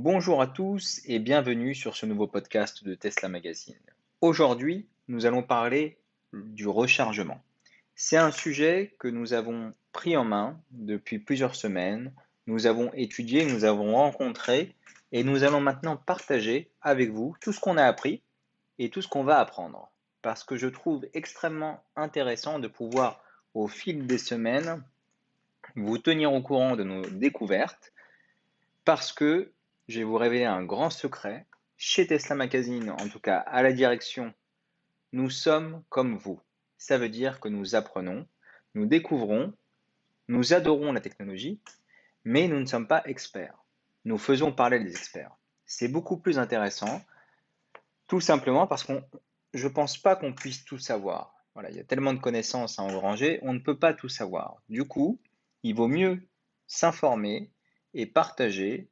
Bonjour à tous et bienvenue sur ce nouveau podcast de Tesla Magazine. Aujourd'hui, nous allons parler du rechargement. C'est un sujet que nous avons pris en main depuis plusieurs semaines. Nous avons étudié, nous avons rencontré et nous allons maintenant partager avec vous tout ce qu'on a appris et tout ce qu'on va apprendre. Parce que je trouve extrêmement intéressant de pouvoir, au fil des semaines, vous tenir au courant de nos découvertes parce que je vais vous révéler un grand secret. Chez Tesla Magazine, en tout cas à la direction, nous sommes comme vous. Ça veut dire que nous apprenons, nous découvrons, nous adorons la technologie, mais nous ne sommes pas experts. Nous faisons parler des experts. C'est beaucoup plus intéressant, tout simplement parce que je ne pense pas qu'on puisse tout savoir. Voilà, il y a tellement de connaissances à engranger, on ne peut pas tout savoir. Du coup, il vaut mieux s'informer et partager,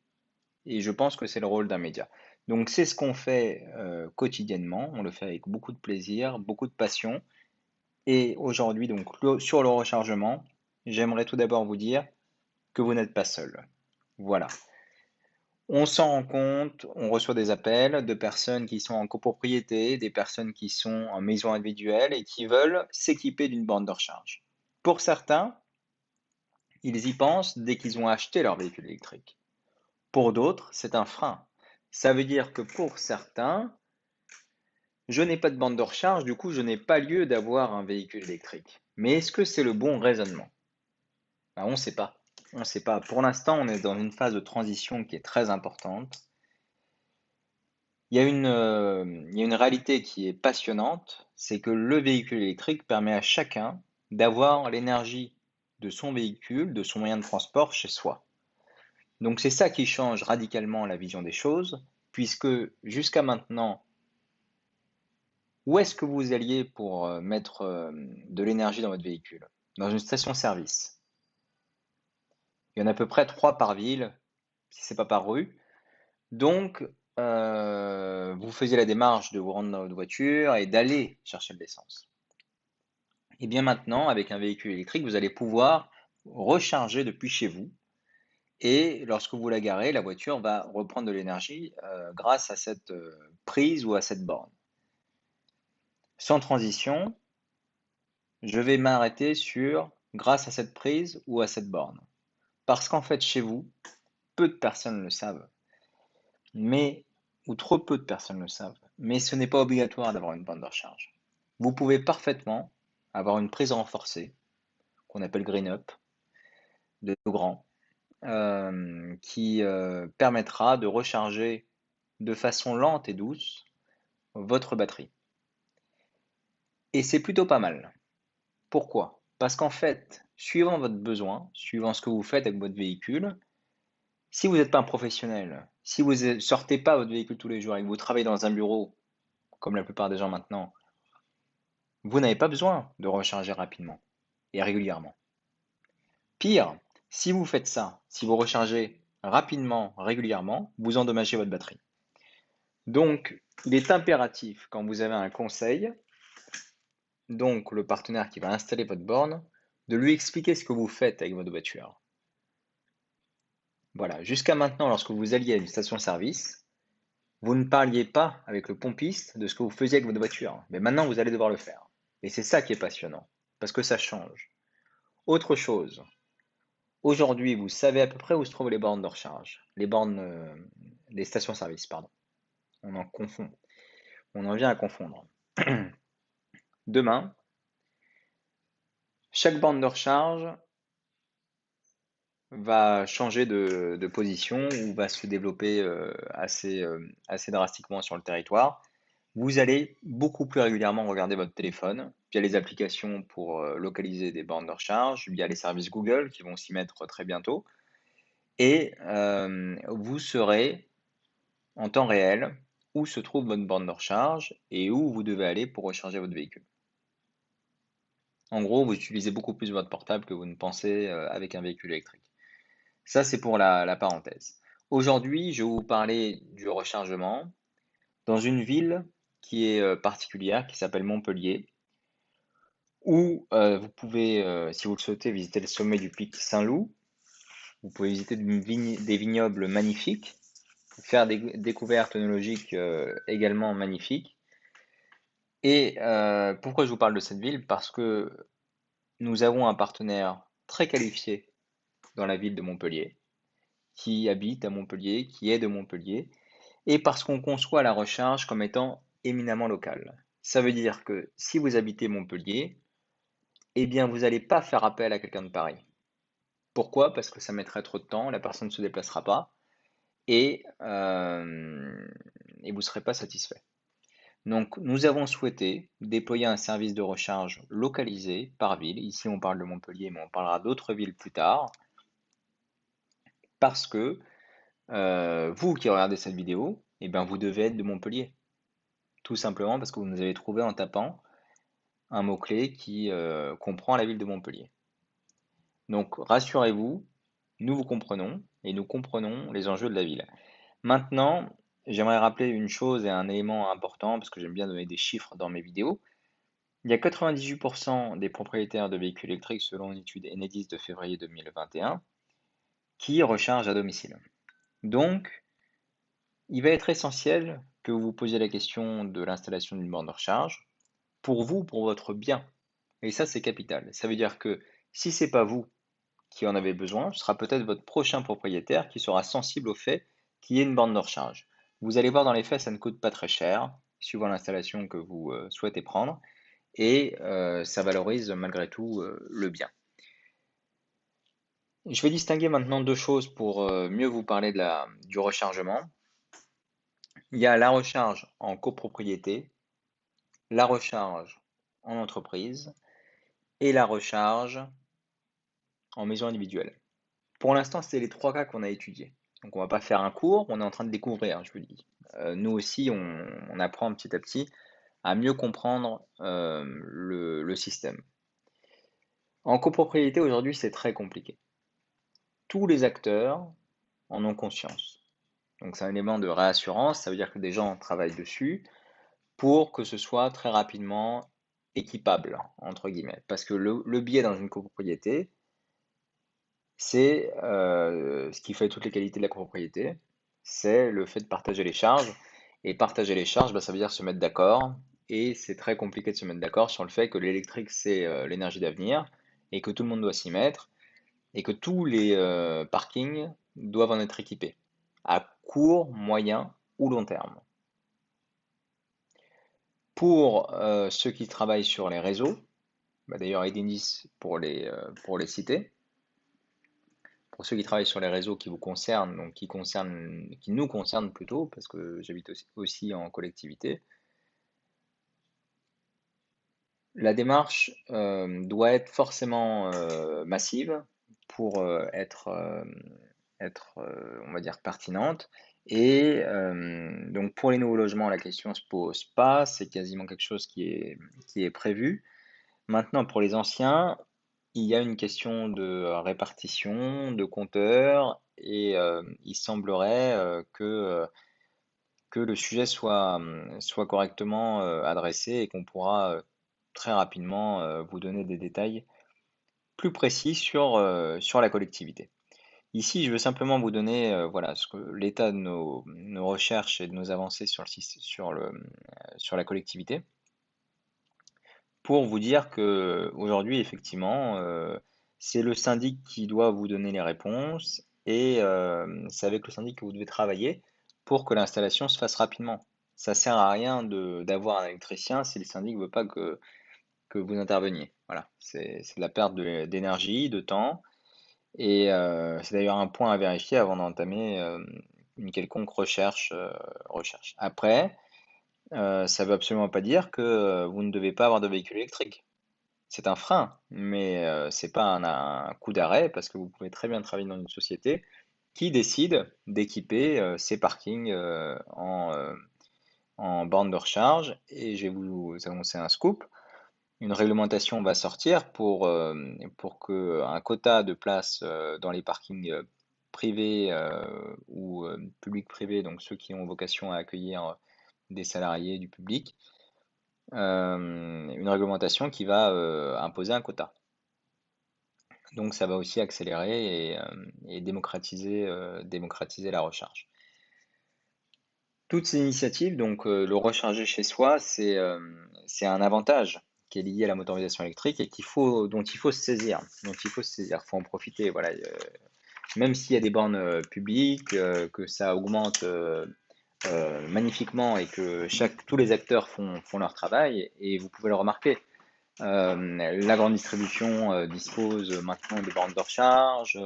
et je pense que c'est le rôle d'un média. Donc c'est ce qu'on fait quotidiennement, on le fait avec beaucoup de plaisir, beaucoup de passion. Et aujourd'hui, donc sur le rechargement, j'aimerais tout d'abord vous dire que vous n'êtes pas seul. Voilà. On s'en rend compte, on reçoit des appels de personnes qui sont en copropriété, des personnes qui sont en maison individuelle et qui veulent s'équiper d'une borne de recharge. Pour certains, ils y pensent dès qu'ils ont acheté leur véhicule électrique. Pour d'autres, c'est un frein. Ça veut dire que pour certains, je n'ai pas de borne de recharge, du coup, je n'ai pas lieu d'avoir un véhicule électrique. Mais est-ce que c'est le bon raisonnement? On ne sait pas. On ne sait pas. Pour l'instant, on est dans une phase de transition qui est très importante. Il y a une réalité qui est passionnante, c'est que le véhicule électrique permet à chacun d'avoir l'énergie de son véhicule, de son moyen de transport chez soi. Donc c'est ça qui change radicalement la vision des choses, puisque jusqu'à maintenant, où est-ce que vous alliez pour mettre de l'énergie dans votre véhicule? Dans une station-service. Il y en a à peu près 3 par ville, si ce n'est pas par rue. Donc, vous faisiez la démarche de vous rendre dans votre voiture et d'aller chercher de l'essence. Et bien maintenant, avec un véhicule électrique, vous allez pouvoir recharger depuis chez vous. Et lorsque vous la garez, la voiture va reprendre de l'énergie grâce à cette prise ou à cette borne. Sans transition, je vais m'arrêter sur grâce à cette prise ou à cette borne. Parce qu'en fait, chez vous, peu de personnes le savent, mais ou trop peu de personnes le savent, mais ce n'est pas obligatoire d'avoir une borne de recharge. Vous pouvez parfaitement avoir une prise renforcée, qu'on appelle Green Up, de Grand, qui permettra de recharger de façon lente et douce votre batterie. Et c'est plutôt pas mal. Pourquoi? Parce qu'en fait, suivant votre besoin, suivant ce que vous faites avec votre véhicule, si vous n'êtes pas un professionnel, si vous ne sortez pas votre véhicule tous les jours et que vous travaillez dans un bureau, comme la plupart des gens maintenant, vous n'avez pas besoin de recharger rapidement et régulièrement. Pire, si vous faites ça, si vous rechargez rapidement, régulièrement, vous endommagez votre batterie. Donc, il est impératif, quand vous avez un conseil, donc le partenaire qui va installer votre borne, de lui expliquer ce que vous faites avec votre voiture. Voilà, jusqu'à maintenant, lorsque vous alliez à une station-service, vous ne parliez pas avec le pompiste de ce que vous faisiez avec votre voiture. Mais maintenant, vous allez devoir le faire. Et c'est ça qui est passionnant, parce que ça change. Autre chose, aujourd'hui, vous savez à peu près où se trouvent les bornes de recharge, les stations-service, pardon. On en confond, on en vient à confondre. Demain, chaque borne de recharge va changer de position ou va se développer assez drastiquement sur le territoire. Vous allez beaucoup plus régulièrement regarder votre téléphone via les applications pour localiser des bornes de recharge, via les services Google qui vont s'y mettre très bientôt. Et vous saurez en temps réel où se trouve votre borne de recharge et où vous devez aller pour recharger votre véhicule. En gros, vous utilisez beaucoup plus votre portable que vous ne pensez avec un véhicule électrique. Ça, c'est pour la parenthèse. Aujourd'hui, je vais vous parler du rechargement dans une ville qui est particulière, qui s'appelle Montpellier, où vous pouvez, si vous le souhaitez, visiter le sommet du pic Saint-Loup. Vous pouvez visiter des vignobles magnifiques. faire des découvertes œnologiques également magnifiques. Et pourquoi je vous parle de cette ville? Parce que nous avons un partenaire très qualifié dans la ville de Montpellier, qui habite à Montpellier, qui est de Montpellier, et parce qu'on conçoit la recharge comme étant éminemment locale. Ça veut dire que si vous habitez Montpellier, eh bien vous n'allez pas faire appel à quelqu'un de Paris. Pourquoi? Parce que ça mettrait trop de temps, la personne ne se déplacera pas et, et vous ne serez pas satisfait. Donc nous avons souhaité déployer un service de recharge localisé par ville. Ici on parle de Montpellier, mais on parlera d'autres villes plus tard, parce que vous qui regardez cette vidéo, eh bien, vous devez être de Montpellier. Tout simplement parce que vous nous avez trouvé en tapant un mot-clé qui comprend la ville de Montpellier. Donc rassurez-vous, nous vous comprenons et nous comprenons les enjeux de la ville. Maintenant, j'aimerais rappeler une chose et un élément important, parce que j'aime bien donner des chiffres dans mes vidéos. Il y a 98% des propriétaires de véhicules électriques, selon une étude Enedis de février 2021, qui rechargent à domicile. Donc, il va être essentiel que vous vous posiez la question de l'installation d'une borne de recharge pour vous, pour votre bien. Et ça, c'est capital. Ça veut dire que si ce n'est pas vous qui en avez besoin, ce sera peut-être votre prochain propriétaire qui sera sensible au fait qu'il y ait une borne de recharge. Vous allez voir dans les faits, ça ne coûte pas très cher, suivant l'installation que vous souhaitez prendre, et ça valorise malgré tout le bien. Je vais distinguer maintenant deux choses pour mieux vous parler du rechargement. Il y a la recharge en copropriété, la recharge en entreprise et la recharge en maison individuelle. Pour l'instant, c'est les trois cas qu'on a étudiés. Donc on ne va pas faire un cours, on est en train de découvrir, je vous le dis. Nous aussi, on apprend petit à petit à mieux comprendre le système. En copropriété, aujourd'hui, c'est très compliqué. Tous les acteurs en ont conscience. Donc c'est un élément de réassurance, ça veut dire que des gens travaillent dessus pour que ce soit très rapidement équipable, entre guillemets. Parce que le biais dans une copropriété, c'est ce qui fait toutes les qualités de la copropriété, c'est le fait de partager les charges. Et partager les charges, bah, ça veut dire se mettre d'accord. Et c'est très compliqué de se mettre d'accord sur le fait que l'électrique, c'est l'énergie d'avenir, et que tout le monde doit s'y mettre, et que tous les parkings doivent en être équipés, à court, moyen ou long terme. Pour ceux qui travaillent sur les réseaux, bah, d'ailleurs Edenis pour les citer, pour ceux qui travaillent sur les réseaux qui vous concernent, donc qui nous concernent plutôt, parce que j'habite aussi en collectivité, la démarche doit être forcément massive pour être, on va dire, pertinente. Et donc pour les nouveaux logements, la question ne se pose pas, c'est quasiment quelque chose qui est prévu. Maintenant, pour les anciens, il y a une question de répartition, de compteurs, et il semblerait que le sujet soit correctement adressé et qu'on pourra très rapidement vous donner des détails plus précis sur la collectivité. Ici, je veux simplement vous donner voilà, l'état de nos recherches et de nos avancées sur la collectivité, pour vous dire que aujourd'hui, effectivement, c'est le syndic qui doit vous donner les réponses, et c'est avec le syndic que vous devez travailler pour que l'installation se fasse rapidement. Ça sert à rien d'avoir un électricien si le syndic ne veut pas que vous interveniez. Voilà, c'est de la perte d'énergie, de temps, et c'est d'ailleurs un point à vérifier avant d'entamer une quelconque recherche. Après, ça ne veut absolument pas dire que vous ne devez pas avoir de véhicule électrique. C'est un frein, mais c'est pas un coup d'arrêt, parce que vous pouvez très bien travailler dans une société qui décide d'équiper ses parkings en borne de recharge. Et je vais vous annoncer un scoop. Une réglementation va sortir pour que un quota de place dans les parkings privés ou public-privé, donc ceux qui ont vocation à accueillir des salariés du public, une réglementation qui va imposer un quota. Donc ça va aussi accélérer et démocratiser la recharge. Toutes ces initiatives, donc le recharger chez soi, c'est un avantage qui est lié à la motorisation électrique et dont il faut se saisir, faut en profiter, voilà, même s'il y a des bornes, publiques, que ça augmente, magnifiquement et que tous les acteurs font leur travail et vous pouvez le remarquer. La grande distribution dispose maintenant de bornes de recharge.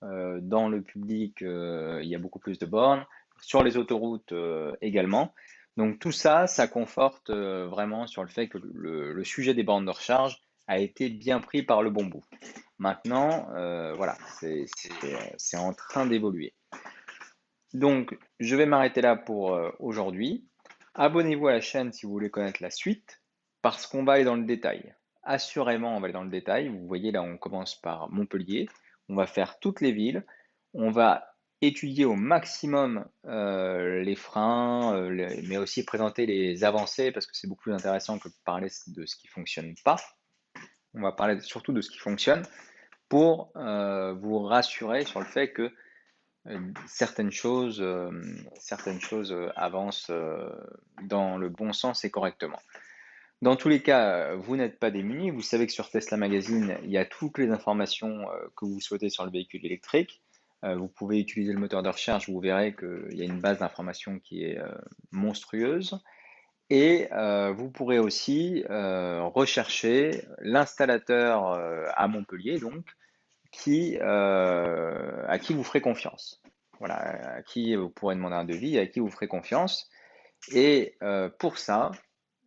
Dans le public, il y a beaucoup plus de bornes. Sur les autoroutes également. Donc tout ça, ça conforte vraiment sur le fait que le sujet des bornes de recharge a été bien pris par le bon bout. Maintenant, voilà, c'est en train d'évoluer. Donc, je vais m'arrêter là pour aujourd'hui. Abonnez-vous à la chaîne si vous voulez connaître la suite, parce qu'on va aller dans le détail. Assurément, on va aller dans le détail. Vous voyez, là, on commence par Montpellier. On va faire toutes les villes. On va étudier au maximum les freins, mais aussi présenter les avancées, parce que c'est beaucoup plus intéressant que de parler de ce qui ne fonctionne pas. On va parler surtout de ce qui fonctionne pour vous rassurer sur le fait que certaines choses avancent dans le bon sens et correctement. Dans tous les cas, vous n'êtes pas démunis. Vous savez que sur Tesla Magazine, il y a toutes les informations que vous souhaitez sur le véhicule électrique. Vous pouvez utiliser le moteur de recherche, vous verrez qu'il y a une base d'informations qui est monstrueuse. Et vous pourrez aussi rechercher l'installateur à Montpellier, donc, à qui vous ferez confiance. Voilà, à qui vous pourrez demander un devis, à qui vous ferez confiance. Et pour ça,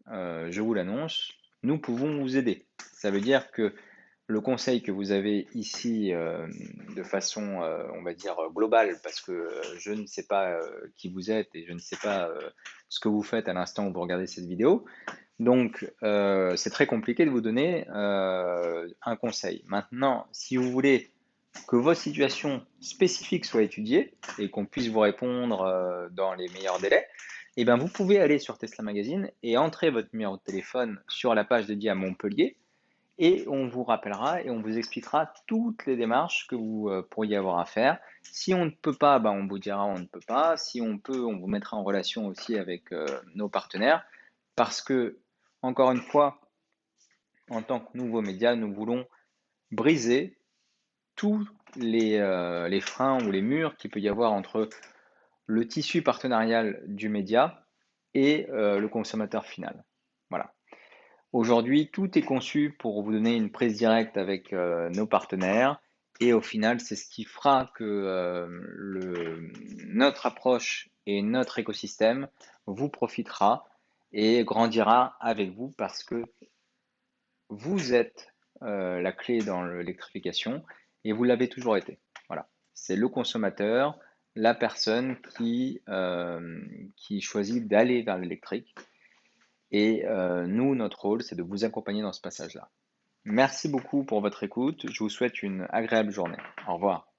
je vous l'annonce, nous pouvons vous aider. Ça veut dire que le conseil que vous avez ici de façon, on va dire, globale, parce que je ne sais pas qui vous êtes et je ne sais pas ce que vous faites à l'instant où vous regardez cette vidéo. Donc, c'est très compliqué de vous donner un conseil. Maintenant, si vous voulez que votre situation spécifique soit étudiée et qu'on puisse vous répondre dans les meilleurs délais, eh bien, vous pouvez aller sur Tesla Magazine et entrer votre numéro de téléphone sur la page dédiée à Montpellier et on vous rappellera et on vous expliquera toutes les démarches que vous pourriez avoir à faire. Si on ne peut pas, ben, on vous dira on ne peut pas. Si on peut, on vous mettra en relation aussi avec nos partenaires parce que, encore une fois, en tant que nouveaux médias, nous voulons briser tous les freins ou les murs qu'il peut y avoir entre le tissu partenarial du média et le consommateur final. Voilà. Aujourd'hui, tout est conçu pour vous donner une prise directe avec nos partenaires et au final, c'est ce qui fera que notre approche et notre écosystème vous profitera et grandira avec vous parce que vous êtes la clé dans l'électrification et vous l'avez toujours été. Voilà. C'est le consommateur, la personne qui choisit d'aller vers l'électrique. Et nous, notre rôle, c'est de vous accompagner dans ce passage-là. Merci beaucoup pour votre écoute. Je vous souhaite une agréable journée. Au revoir.